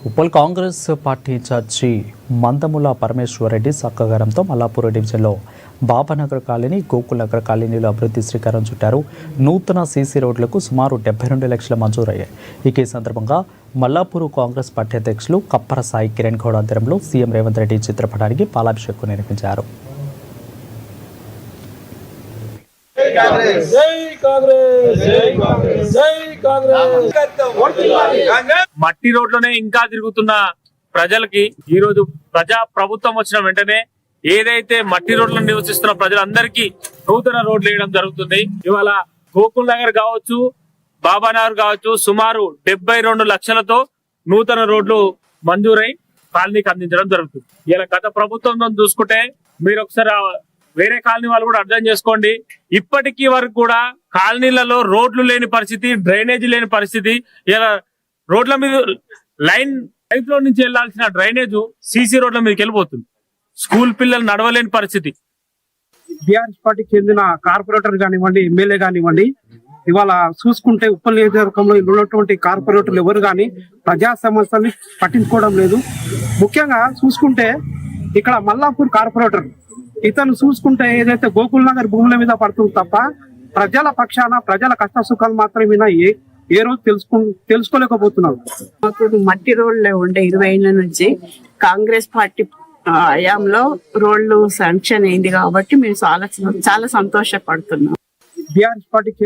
Uppal Congress party incharge Mandamula Parameswara Reddy సహకారంతో మల్లాపూర్ డివిజన్లో Babanagar colony, Gokul Nagar కాలనీలో అభివృద్ధి శ్రీకారం చుట్టారు. నూతన సీసీ రోడ్లకు సుమారు 72 లక్షల మంజూరయ్యాయి. ఈ సందర్భంగా మల్లాపూర్ కాంగ్రెస్ పార్టీ అధ్యక్షులు కప్పర సాయి కిరణ్ గౌడ్ ఆధ్వర్యంలో సీఎం రేవంత్ రెడ్డి చిత్రపటానికి పాలాభిషేకం నిర్వహించారు. మట్టి రోడ్లోనే ఇంకా తిరుగుతున్న ప్రజలకి ఈ రోజు ప్రజా ప్రభుత్వం వచ్చిన వెంటనే ఏదైతే మట్టి రోడ్లను నివసిస్తున్న ప్రజలందరికీ నూతన రోడ్లు వేయడం జరుగుతుంది. ఇవాళ గోకుల్ నగర్ కావచ్చు, బాబానగర్ కావచ్చు, సుమారు 72 లక్షలతో నూతన రోడ్లు మంజూరై కాలనీకి అందించడం జరుగుతుంది. ఇలా గత ప్రభుత్వంతో చూసుకుంటే మీరు ఒకసారి వేరే కాలనీ వాళ్ళు కూడా అర్థం చేసుకోండి. ఇప్పటికీ వరకు కూడా కాలనీలలో రోడ్లు లేని పరిస్థితి, డ్రైనేజీ లేని పరిస్థితి. ఇలా రోడ్ల మీద లైఫ్ లో నుంచి వెళ్లాల్సిన డ్రైనేజ్ సీసీ రోడ్ల మీదకి వెళ్ళిపోతుంది. స్కూల్ పిల్లలు నడవలేని పరిస్థితి. బీఆర్ఎస్ పార్టీకి చెందిన కార్పొరేటర్ కానివ్వండి, ఎమ్మెల్యే కానివ్వండి, ఇవాళ చూసుకుంటే ఉప్పల్ నియోజకవర్గంలో ఉన్నటువంటి కార్పొరేటర్లు ఎవరు కానీ ప్రజా సమస్యల్ని పట్టించుకోవడం లేదు. ముఖ్యంగా చూసుకుంటే ఇక్కడ మల్లాపూర్ కార్పొరేటర్ ఇతను చూసుకుంటే ఏదైతే గోకుల్ నగర్ భూముల మీద పడుతుంది తప్ప ప్రజల పక్షాన ప్రజల కష్ట సుఖాలు మాత్రమే ఏ రోజు తెలుసుకోలేకపోతున్నారు. మట్టి రోడ్లే ఉండే 20 ఏళ్ల నుంచి కాంగ్రెస్ పార్టీ హయాంలో రోడ్లు శాంక్షన్ అయింది కాబట్టి మేము చాలా సంతోషపడుతున్నాం. బీఆర్ఎస్ పార్టీకి